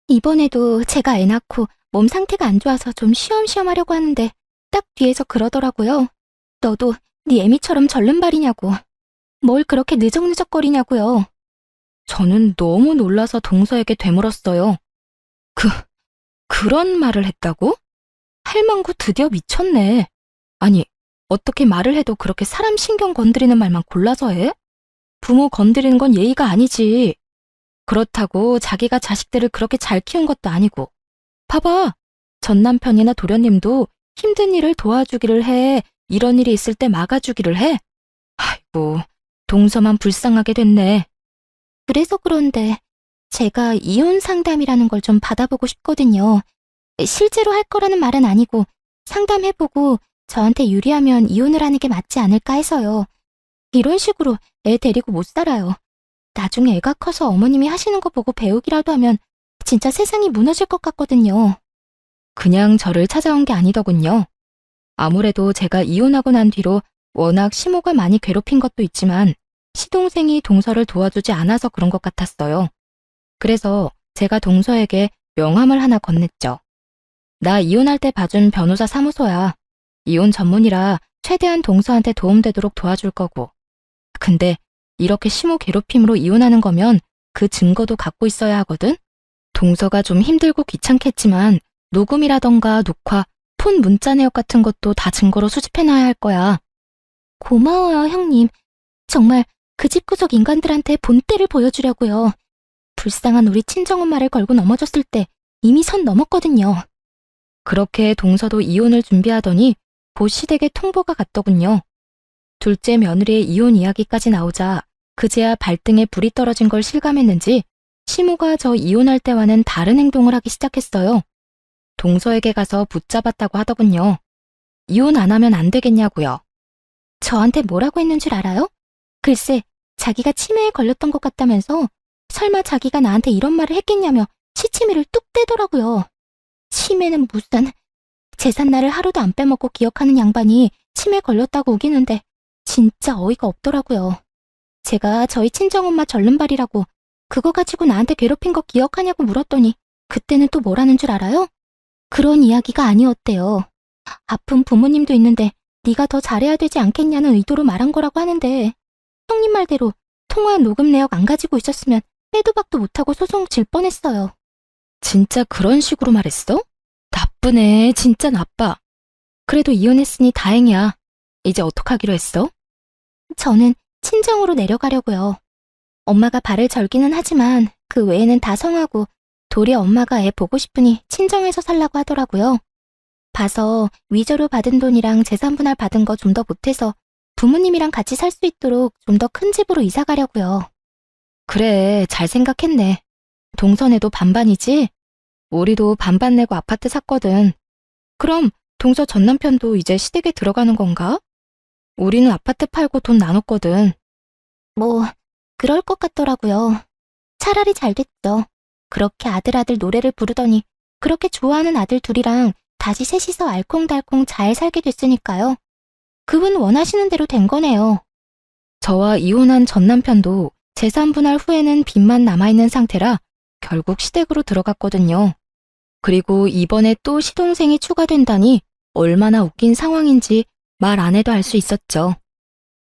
이번에도 제가 애 낳고 몸 상태가 안 좋아서 좀 쉬엄쉬엄 하려고 하는데 딱 뒤에서 그러더라고요. 너도 네 애미처럼 절름발이냐고. 뭘 그렇게 느적느적거리냐고요. 저는 너무 놀라서 동서에게 되물었어요. 그런 말을 했다고? 할망구 드디어 미쳤네. 아니, 어떻게 말을 해도 그렇게 사람 신경 건드리는 말만 골라서 해? 부모 건드리는 건 예의가 아니지. 그렇다고 자기가 자식들을 그렇게 잘 키운 것도 아니고. 봐봐, 전 남편이나 도련님도 힘든 일을 도와주기를 해. 이런 일이 있을 때 막아주기를 해. 아이고, 동서만 불쌍하게 됐네. 그래서 그런데 제가 이혼 상담이라는 걸 좀 받아보고 싶거든요. 실제로 할 거라는 말은 아니고 상담해보고 저한테 유리하면 이혼을 하는 게 맞지 않을까 해서요. 이런 식으로 애 데리고 못 살아요. 나중에 애가 커서 어머님이 하시는 거 보고 배우기라도 하면 진짜 세상이 무너질 것 같거든요. 그냥 저를 찾아온 게 아니더군요. 아무래도 제가 이혼하고 난 뒤로 워낙 시모가 많이 괴롭힌 것도 있지만 시동생이 동서를 도와주지 않아서 그런 것 같았어요. 그래서 제가 동서에게 명함을 하나 건넸죠. 나 이혼할 때 봐준 변호사 사무소야. 이혼 전문이라 최대한 동서한테 도움되도록 도와줄 거고. 근데 이렇게 시모 괴롭힘으로 이혼하는 거면 그 증거도 갖고 있어야 하거든? 동서가 좀 힘들고 귀찮겠지만 녹음이라던가 녹화, 폰 문자 내역 같은 것도 다 증거로 수집해놔야 할 거야. 고마워요, 형님. 정말 그 집구석 인간들한테 본때를 보여주려고요. 불쌍한 우리 친정엄마를 걸고 넘어졌을 때 이미 선 넘었거든요. 그렇게 동서도 이혼을 준비하더니 곧 시댁에 통보가 갔더군요. 둘째 며느리의 이혼 이야기까지 나오자 그제야 발등에 불이 떨어진 걸 실감했는지 시모가 저 이혼할 때와는 다른 행동을 하기 시작했어요. 동서에게 가서 붙잡았다고 하더군요. 이혼 안 하면 안 되겠냐고요. 저한테 뭐라고 했는 줄 알아요? 글쎄, 자기가 치매에 걸렸던 것 같다면서 설마 자기가 나한테 이런 말을 했겠냐며 시치미를 뚝 떼더라고요. 치매는 무슨... 제삿날을 하루도 안 빼먹고 기억하는 양반이 치매 걸렸다고 우기는데 진짜 어이가 없더라고요. 제가 저희 친정엄마 절름발이라고 그거 가지고 나한테 괴롭힌 거 기억하냐고 물었더니 그때는 또 뭐라는 줄 알아요? 그런 이야기가 아니었대요. 아픈 부모님도 있는데 네가 더 잘해야 되지 않겠냐는 의도로 말한 거라고 하는데 형님 말대로 통화 녹음 내역 안 가지고 있었으면 빼도 박도 못하고 소송 질 뻔했어요. 진짜 그런 식으로 말했어? 나쁘네, 진짜 나빠. 그래도 이혼했으니 다행이야. 이제 어떡하기로 했어? 저는 친정으로 내려가려고요. 엄마가 발을 절기는 하지만 그 외에는 다 성하고 도리어 엄마가 애 보고 싶으니 친정에서 살라고 하더라고요. 봐서 위조로 받은 돈이랑 재산분할 받은 거 좀 더 보태서 부모님이랑 같이 살 수 있도록 좀 더 큰 집으로 이사 가려고요. 그래, 잘 생각했네. 동선에도 반반이지? 우리도 반반 내고 아파트 샀거든. 그럼 동서 전 남편도 이제 시댁에 들어가는 건가? 우리는 아파트 팔고 돈 나눴거든. 뭐 그럴 것 같더라고요. 차라리 잘 됐죠. 그렇게 아들 노래를 부르더니 그렇게 좋아하는 아들 둘이랑 다시 셋이서 알콩달콩 잘 살게 됐으니까요. 그분 원하시는 대로 된 거네요. 저와 이혼한 전 남편도 재산 분할 후에는 빚만 남아있는 상태라 결국 시댁으로 들어갔거든요. 그리고 이번에 또 시동생이 추가된다니 얼마나 웃긴 상황인지 말 안 해도 알 수 있었죠.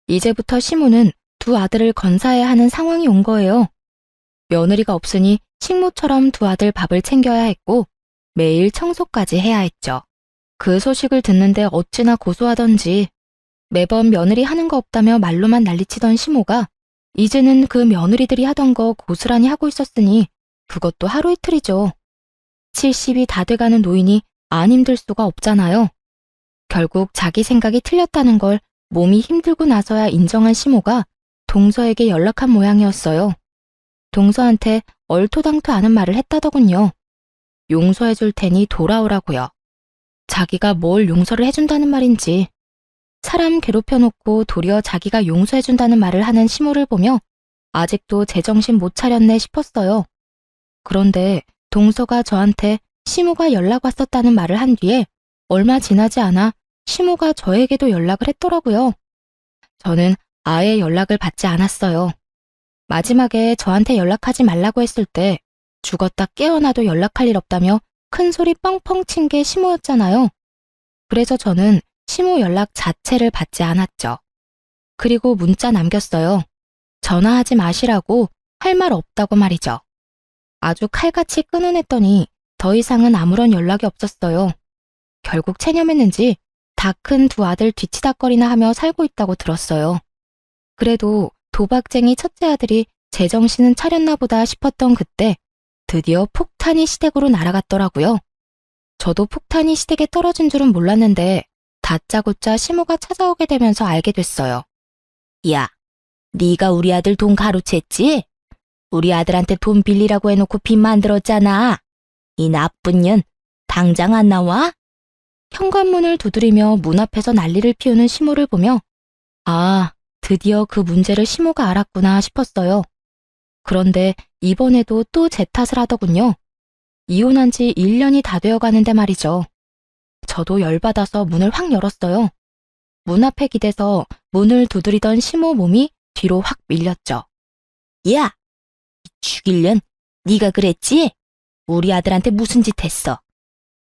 이제부터 시모는 두 아들을 건사해야 하는 상황이 온 거예요. 며느리가 없으니 식모처럼 두 아들 밥을 챙겨야 했고 매일 청소까지 해야 했죠. 그 소식을 듣는데 어찌나 고소하던지 매번 며느리 하는 거 없다며 말로만 난리치던 시모가 이제는 그 며느리들이 하던 거 고스란히 하고 있었으니 그것도 하루 이틀이죠. 70이 다 돼가는 노인이 안 힘들 수가 없잖아요. 결국 자기 생각이 틀렸다는 걸 몸이 힘들고 나서야 인정한 시모가 동서에게 연락한 모양이었어요. 동서한테 얼토당토 않은 말을 했다더군요. 용서해 줄 테니 돌아오라고요. 자기가 뭘 용서를 해준다는 말인지, 사람 괴롭혀놓고 도리어 자기가 용서해준다는 말을 하는 시모를 보며 아직도 제정신 못 차렸네 싶었어요. 그런데 동서가 저한테 시모가 연락 왔었다는 말을 한 뒤에 얼마 지나지 않아 시모가 저에게도 연락을 했더라고요. 저는 아예 연락을 받지 않았어요. 마지막에 저한테 연락하지 말라고 했을 때 죽었다 깨어나도 연락할 일 없다며 큰 소리 뻥뻥 친 게 시모였잖아요. 그래서 저는 시모 연락 자체를 받지 않았죠. 그리고 문자 남겼어요. 전화하지 마시라고, 할 말 없다고 말이죠. 아주 칼같이 끊어냈더니 더 이상은 아무런 연락이 없었어요. 결국 체념했는지 다 큰 두 아들 뒤치다거리나 하며 살고 있다고 들었어요. 그래도 도박쟁이 첫째 아들이 제정신은 차렸나 보다 싶었던 그때 드디어 폭탄이 시댁으로 날아갔더라고요. 저도 폭탄이 시댁에 떨어진 줄은 몰랐는데 다짜고짜 시모가 찾아오게 되면서 알게 됐어요. 야, 네가 우리 아들 돈 가로챘지? 우리 아들한테 돈 빌리라고 해놓고 빚 만들었잖아. 이 나쁜 년, 당장 안 나와? 현관문을 두드리며 문 앞에서 난리를 피우는 시모를 보며 아, 드디어 그 문제를 시모가 알았구나 싶었어요. 그런데 이번에도 또 제 탓을 하더군요. 이혼한 지 1년이 다 되어 가는데 말이죠. 저도 열받아서 문을 확 열었어요. 문 앞에 기대서 문을 두드리던 시모 몸이 뒤로 확 밀렸죠. 야! 죽일년, 네가 그랬지? 우리 아들한테 무슨 짓 했어?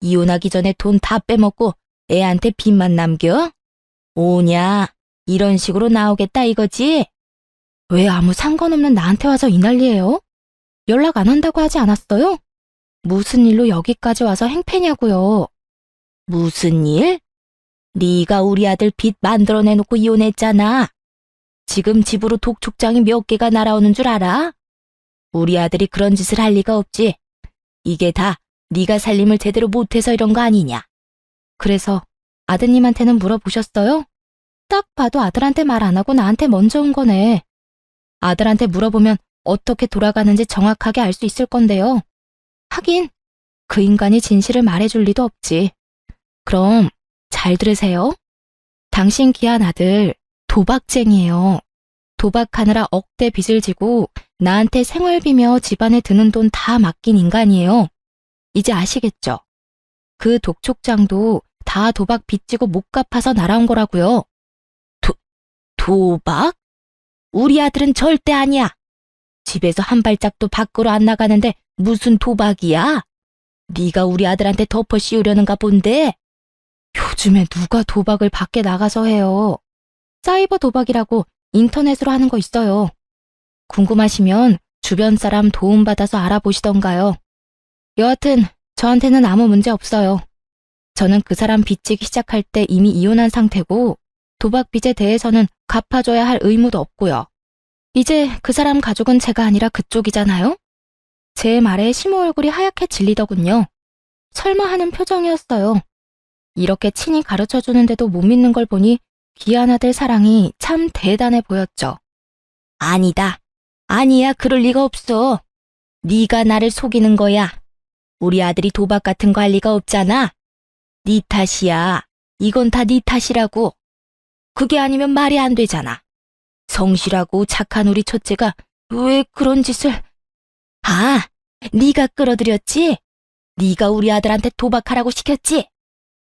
이혼하기 전에 돈 다 빼먹고 애한테 빚만 남겨? 오냐, 이런 식으로 나오겠다 이거지? 왜 아무 상관없는 나한테 와서 이 난리예요? 연락 안 한다고 하지 않았어요? 무슨 일로 여기까지 와서 행패냐고요. 무슨 일? 네가 우리 아들 빚 만들어내놓고 이혼했잖아. 지금 집으로 독촉장이 몇 개가 날아오는 줄 알아? 우리 아들이 그런 짓을 할 리가 없지. 이게 다 네가 살림을 제대로 못해서 이런 거 아니냐. 그래서 아드님한테는 물어보셨어요? 딱 봐도 아들한테 말 안 하고 나한테 먼저 온 거네. 아들한테 물어보면 어떻게 돌아가는지 정확하게 알 수 있을 건데요. 하긴 그 인간이 진실을 말해줄 리도 없지. 그럼 잘 들으세요. 당신 귀한 아들 도박쟁이에요. 도박하느라 억대 빚을 지고 나한테 생활비며 집안에 드는 돈 다 맡긴 인간이에요. 이제 아시겠죠? 그 독촉장도 다 도박 빚지고 못 갚아서 날아온 거라고요. 도박? 우리 아들은 절대 아니야. 집에서 한 발짝도 밖으로 안 나가는데 무슨 도박이야? 네가 우리 아들한테 덮어 씌우려는가 본데? 요즘에 누가 도박을 밖에 나가서 해요. 사이버 도박이라고 인터넷으로 하는 거 있어요. 궁금하시면 주변 사람 도움받아서 알아보시던가요. 여하튼 저한테는 아무 문제 없어요. 저는 그 사람 빚지기 시작할 때 이미 이혼한 상태고 도박 빚에 대해서는 갚아줘야 할 의무도 없고요. 이제 그 사람 가족은 제가 아니라 그쪽이잖아요? 제 말에 시모 얼굴이 하얗게 질리더군요. 설마 하는 표정이었어요. 이렇게 친히 가르쳐주는데도 못 믿는 걸 보니 귀한 아들 사랑이 참 대단해 보였죠. 아니다. 아니야, 그럴 리가 없어. 네가 나를 속이는 거야. 우리 아들이 도박 같은 거 할 리가 없잖아. 네 탓이야. 이건 다 네 탓이라고. 그게 아니면 말이 안 되잖아. 성실하고 착한 우리 첫째가 왜 그런 짓을... 아, 네가 끌어들였지? 네가 우리 아들한테 도박하라고 시켰지?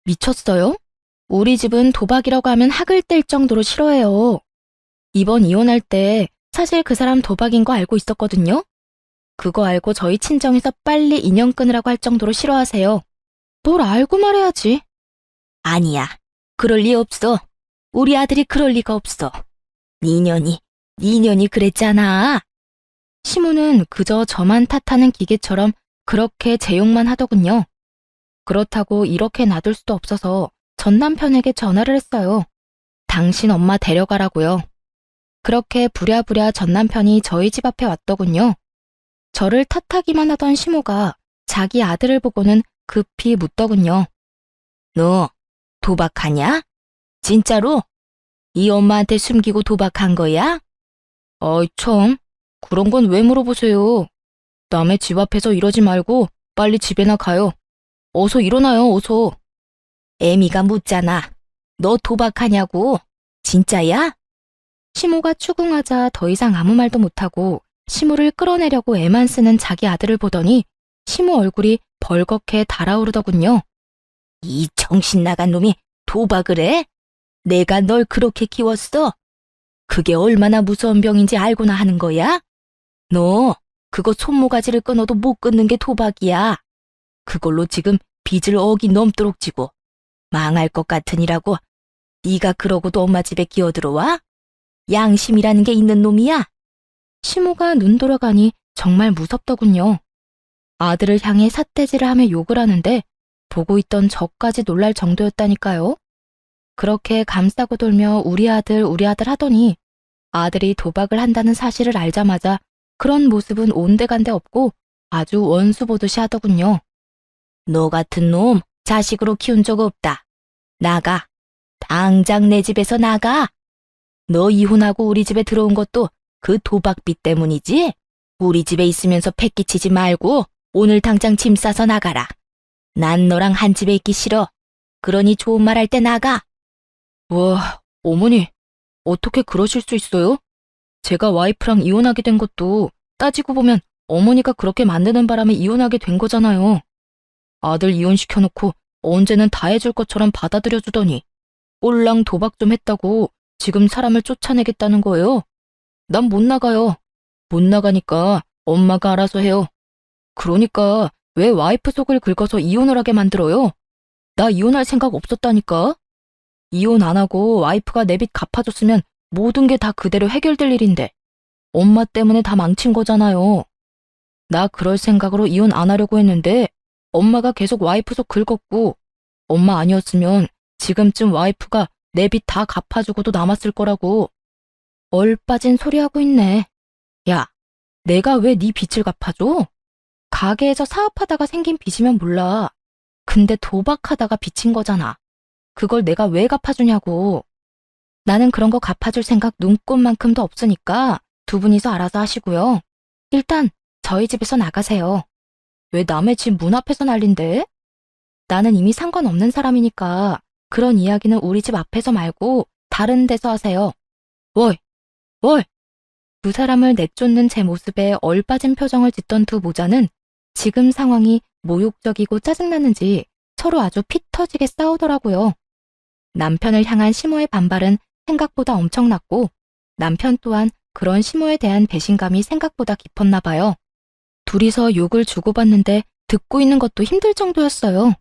미쳤어요? 우리 집은 도박이라고 하면 학을 뗄 정도로 싫어해요. 이번 이혼할 때 사실 그 사람 도박인 거 알고 있었거든요. 그거 알고 저희 친정에서 빨리 인연 끊으라고 할 정도로 싫어하세요. 뭘 알고 말해야지. 아니야, 그럴 리 없어. 우리 아들이 그럴 리가 없어. 네 년이 니년이 그랬잖아. 시모는 그저 저만 탓하는 기계처럼 그렇게 제 욕만 하더군요. 그렇다고 이렇게 놔둘 수도 없어서 전 남편에게 전화를 했어요. 당신 엄마 데려가라고요. 그렇게 부랴부랴 전 남편이 저희 집 앞에 왔더군요. 저를 탓하기만 하던 시모가 자기 아들을 보고는 급히 묻더군요. 너 도박하냐? 진짜로? 이 엄마한테 숨기고 도박한 거야? 어이 참, 그런 건 왜 물어보세요? 남의 집 앞에서 이러지 말고 빨리 집에나 가요. 어서 일어나요, 어서. 애미가 묻잖아. 너 도박하냐고? 진짜야? 시모가 추궁하자 더 이상 아무 말도 못하고 시모를 끌어내려고 애만 쓰는 자기 아들을 보더니 시모 얼굴이 벌겋게 달아오르더군요. 이 정신 나간 놈이 도박을 해? 내가 널 그렇게 키웠어? 그게 얼마나 무서운 병인지 알고나 하는 거야? 너 그거 손모가지를 끊어도 못 끊는 게 도박이야. 그걸로 지금 빚을 억이 넘도록 지고 망할 것 같으니라고 네가 그러고도 엄마 집에 기어들어와? 양심이라는 게 있는 놈이야? 시모가 눈 돌아가니 정말 무섭더군요. 아들을 향해 삿대질을 하며 욕을 하는데 보고 있던 저까지 놀랄 정도였다니까요. 그렇게 감싸고 돌며 우리 아들 하더니 아들이 도박을 한다는 사실을 알자마자 그런 모습은 온데간데 없고 아주 원수 보듯이 하더군요. 너 같은 놈 자식으로 키운 적 없다. 나가. 당장 내 집에서 나가. 너 이혼하고 우리 집에 들어온 것도 그 도박빚 때문이지? 우리 집에 있으면서 패기치지 말고 오늘 당장 짐 싸서 나가라. 난 너랑 한 집에 있기 싫어. 그러니 좋은 말 할 때 나가. 와, 어머니, 어떻게 그러실 수 있어요? 제가 와이프랑 이혼하게 된 것도 따지고 보면 어머니가 그렇게 만드는 바람에 이혼하게 된 거잖아요. 아들 이혼시켜놓고 언제는 다 해줄 것처럼 받아들여주더니 꼴랑 도박 좀 했다고 지금 사람을 쫓아내겠다는 거예요. 난 못 나가요. 못 나가니까 엄마가 알아서 해요. 그러니까 왜 와이프 속을 긁어서 이혼을 하게 만들어요? 나 이혼할 생각 없었다니까. 이혼 안 하고 와이프가 내 빚 갚아줬으면 모든 게 다 그대로 해결될 일인데 엄마 때문에 다 망친 거잖아요. 나 그럴 생각으로 이혼 안 하려고 했는데 엄마가 계속 와이프 속 긁었고 엄마 아니었으면 지금쯤 와이프가 내 빚 다 갚아주고도 남았을 거라고. 얼빠진 소리 하고 있네. 야, 내가 왜 네 빚을 갚아줘? 가게에서 사업하다가 생긴 빚이면 몰라. 근데 도박하다가 빚인 거잖아. 그걸 내가 왜 갚아주냐고. 나는 그런 거 갚아줄 생각 눈꼽만큼도 없으니까 두 분이서 알아서 하시고요. 일단 저희 집에서 나가세요. 왜 남의 집 문 앞에서 난린데? 나는 이미 상관없는 사람이니까 그런 이야기는 우리 집 앞에서 말고 다른 데서 하세요. 월! 월! 두 사람을 내쫓는 제 모습에 얼빠진 표정을 짓던 두 모자는 지금 상황이 모욕적이고 짜증나는지 서로 아주 피 터지게 싸우더라고요. 남편을 향한 시모의 반발은 생각보다 엄청났고 남편 또한 그런 시모에 대한 배신감이 생각보다 깊었나 봐요. 둘이서 욕을 주고받는데 듣고 있는 것도 힘들 정도였어요.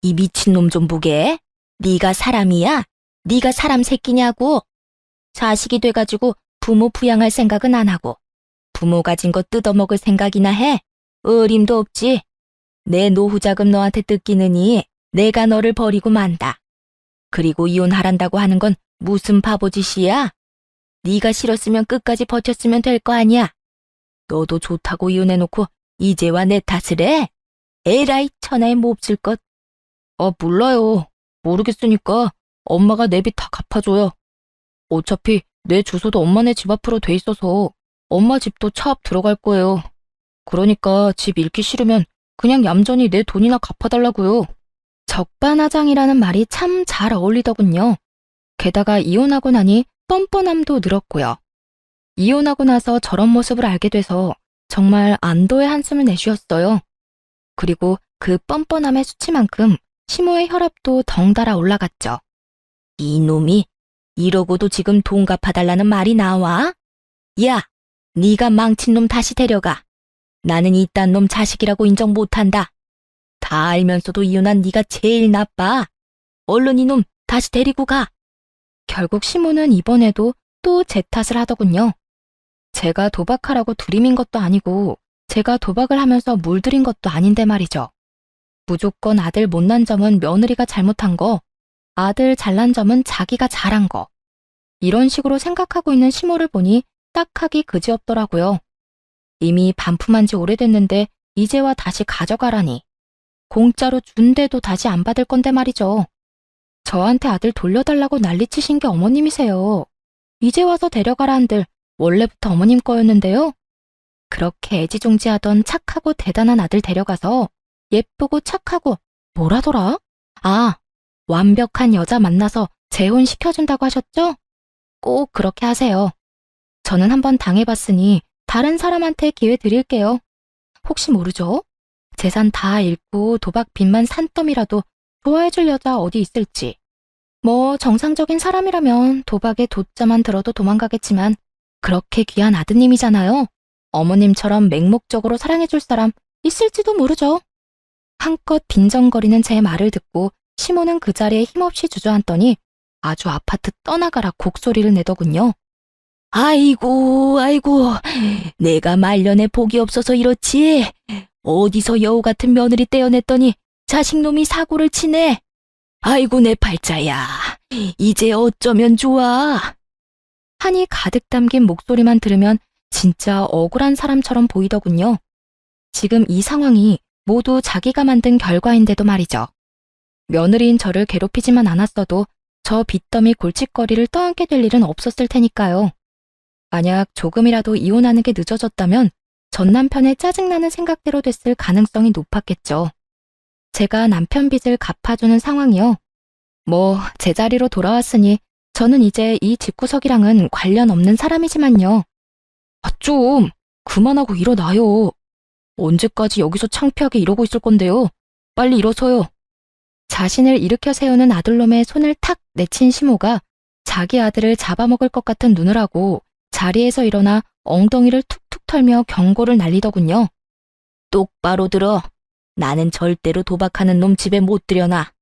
이 미친놈 좀 보게. 네가 사람이야? 네가 사람 새끼냐고. 자식이 돼가지고 부모 부양할 생각은 안 하고 부모 가진 거 뜯어먹을 생각이나 해? 어림도 없지. 내 노후자금 너한테 뜯기느니 내가 너를 버리고 만다. 그리고 이혼하란다고 하는 건 무슨 바보짓이야? 네가 싫었으면 끝까지 버텼으면 될 거 아니야. 너도 좋다고 이혼해놓고 이제와 내 탓을 해? 에라이 천하에 몹쓸 것. 몰라요. 모르겠으니까 엄마가 내 빚 다 갚아줘요. 어차피 내 주소도 엄마네 집 앞으로 돼 있어서 엄마 집도 차 앞 들어갈 거예요. 그러니까 집 잃기 싫으면 그냥 얌전히 내 돈이나 갚아달라고요. 적반하장이라는 말이 참 잘 어울리더군요. 게다가 이혼하고 나니 뻔뻔함도 늘었고요. 이혼하고 나서 저런 모습을 알게 돼서 정말 안도의 한숨을 내쉬었어요. 그리고 그 뻔뻔함의 수치만큼 시모의 혈압도 덩달아 올라갔죠. 이놈이 이러고도 지금 돈 갚아달라는 말이 나와? 야, 네가 망친 놈 다시 데려가. 나는 이딴 놈 자식이라고 인정 못한다. 다 알면서도 이혼한 네가 제일 나빠. 얼른 이놈 다시 데리고 가. 결국 시모는 이번에도 또 제 탓을 하더군요. 제가 도박하라고 들이민 것도 아니고 제가 도박을 하면서 물들인 것도 아닌데 말이죠. 무조건 아들 못난 점은 며느리가 잘못한 거, 아들 잘난 점은 자기가 잘한 거. 이런 식으로 생각하고 있는 시모를 보니 딱하기 그지없더라고요. 이미 반품한 지 오래됐는데 이제 와 다시 가져가라니. 공짜로 준대도 다시 안 받을 건데 말이죠. 저한테 아들 돌려달라고 난리치신 게 어머님이세요. 이제 와서 데려가라 한들 원래부터 어머님 거였는데요. 그렇게 애지중지하던 착하고 대단한 아들 데려가서 예쁘고 착하고 뭐라더라? 아, 완벽한 여자 만나서 재혼시켜준다고 하셨죠? 꼭 그렇게 하세요. 저는 한번 당해봤으니 다른 사람한테 기회 드릴게요. 혹시 모르죠? 재산 다 잃고 도박 빚만 산더미라도 좋아해줄 여자 어디 있을지. 뭐 정상적인 사람이라면 도박에 돛자만 들어도 도망가겠지만 그렇게 귀한 아드님이잖아요. 어머님처럼 맹목적으로 사랑해줄 사람 있을지도 모르죠. 한껏 빈정거리는 제 말을 듣고 시모는 그 자리에 힘없이 주저앉더니 아주 아파트 떠나가라 곡소리를 내더군요. 아이고, 아이고, 내가 말년에 복이 없어서 이렇지. 어디서 여우 같은 며느리 떼어냈더니 자식놈이 사고를 치네. 아이고, 내 팔자야. 이제 어쩌면 좋아. 한이 가득 담긴 목소리만 들으면 진짜 억울한 사람처럼 보이더군요. 지금 이 상황이 모두 자기가 만든 결과인데도 말이죠. 며느리인 저를 괴롭히지만 않았어도 저 빚더미 골칫거리를 떠안게 될 일은 없었을 테니까요. 만약 조금이라도 이혼하는 게 늦어졌다면 전 남편의 짜증나는 생각대로 됐을 가능성이 높았겠죠. 제가 남편 빚을 갚아주는 상황이요. 뭐 제자리로 돌아왔으니 저는 이제 이 집구석이랑은 관련 없는 사람이지만요. 아, 좀 그만하고 일어나요. 언제까지 여기서 창피하게 이러고 있을 건데요. 빨리 일어서요. 자신을 일으켜 세우는 아들놈의 손을 탁 내친 시모가 자기 아들을 잡아먹을 것 같은 눈을 하고 자리에서 일어나 엉덩이를 툭툭 털며 경고를 날리더군요. 똑바로 들어. 나는 절대로 도박하는 놈 집에 못 들여놔.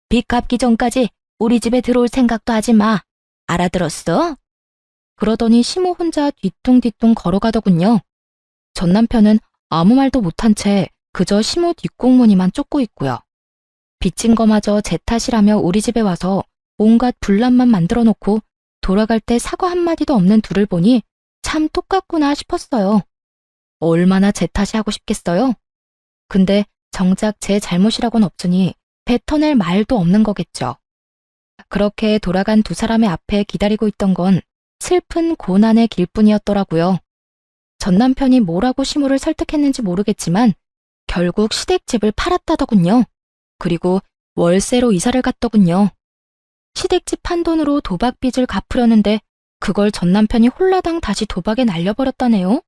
빚 갚기 전까지 우리 집에 들어올 생각도 하지 마. 알아들었어? 그러더니 시모 혼자 뒤뚱뒤뚱 걸어가더군요. 전 남편은 아무 말도 못한 채 그저 시모 뒷공무니만 쫓고 있고요. 빚진 거마저 제 탓이라며 우리 집에 와서 온갖 분란만 만들어 놓고 돌아갈 때 사과 한마디도 없는 둘을 보니 참 똑같구나 싶었어요. 얼마나 제 탓이 하고 싶겠어요? 근데 정작 제 잘못이라고는 없으니 뱉어낼 말도 없는 거겠죠. 그렇게 돌아간 두 사람의 앞에 기다리고 있던 건 슬픈 고난의 길뿐이었더라고요. 전 남편이 뭐라고 시모를 설득했는지 모르겠지만 결국 시댁집을 팔았다더군요. 그리고 월세로 이사를 갔더군요. 시댁집 판 돈으로 도박 빚을 갚으려는데 그걸 전 남편이 홀라당 다시 도박에 날려버렸다네요.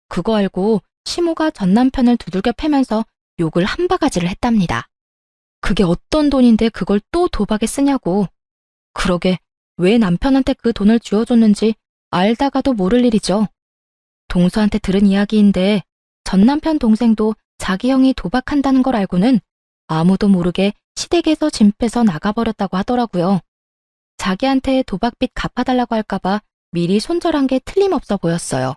그거 알고 시모가 전 남편을 두들겨 패면서 욕을 한 바가지를 했답니다. 그게 어떤 돈인데 그걸 또 도박에 쓰냐고. 그러게 왜 남편한테 그 돈을 쥐어줬는지 알다가도 모를 일이죠. 동서한테 들은 이야기인데 전 남편 동생도 자기 형이 도박한다는 걸 알고는 아무도 모르게 시댁에서 짐 빼서 나가버렸다고 하더라고요. 자기한테 도박빚 갚아달라고 할까봐 미리 손절한 게 틀림없어 보였어요.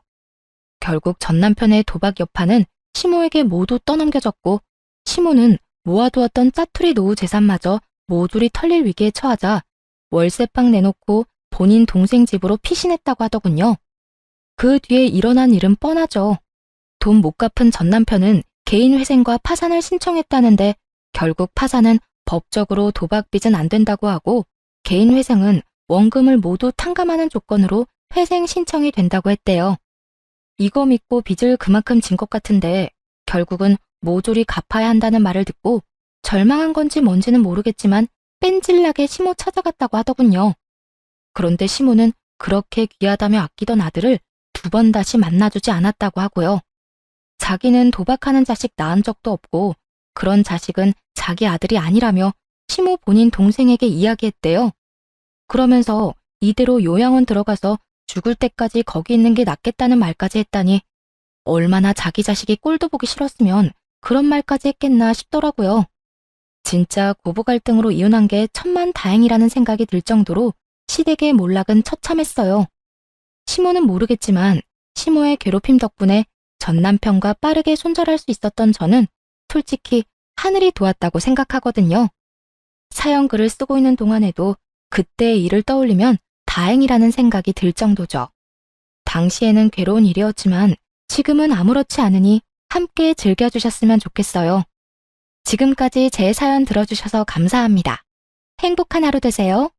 결국 전 남편의 도박 여파는 시모에게 모두 떠넘겨졌고 시모는 모아두었던 짜투리 노후 재산마저 모조리 털릴 위기에 처하자 월세방 내놓고 본인 동생 집으로 피신했다고 하더군요. 그 뒤에 일어난 일은 뻔하죠. 돈 못 갚은 전 남편은 개인회생과 파산을 신청했다는데 결국 파산은 법적으로 도박빚은 안 된다고 하고 개인회생은 원금을 모두 탕감하는 조건으로 회생 신청이 된다고 했대요. 이거 믿고 빚을 그만큼 진 것 같은데 결국은 모조리 갚아야 한다는 말을 듣고 절망한 건지 뭔지는 모르겠지만 뺀질나게 시모 찾아갔다고 하더군요. 그런데 시모는 그렇게 귀하다며 아끼던 아들을 두 번 다시 만나주지 않았다고 하고요. 자기는 도박하는 자식 낳은 적도 없고 그런 자식은 자기 아들이 아니라며 시모 본인 동생에게 이야기했대요. 그러면서 이대로 요양원 들어가서 죽을 때까지 거기 있는 게 낫겠다는 말까지 했다니 얼마나 자기 자식이 꼴도 보기 싫었으면 그런 말까지 했겠나 싶더라고요. 진짜 고부 갈등으로 이혼한 게 천만다행이라는 생각이 들 정도로 시댁의 몰락은 처참했어요. 시모는 모르겠지만 시모의 괴롭힘 덕분에 전 남편과 빠르게 손절할 수 있었던 저는 솔직히 하늘이 도왔다고 생각하거든요. 사연 글을 쓰고 있는 동안에도 그때의 일을 떠올리면 다행이라는 생각이 들 정도죠. 당시에는 괴로운 일이었지만 지금은 아무렇지 않으니 함께 즐겨주셨으면 좋겠어요. 지금까지 제 사연 들어주셔서 감사합니다. 행복한 하루 되세요.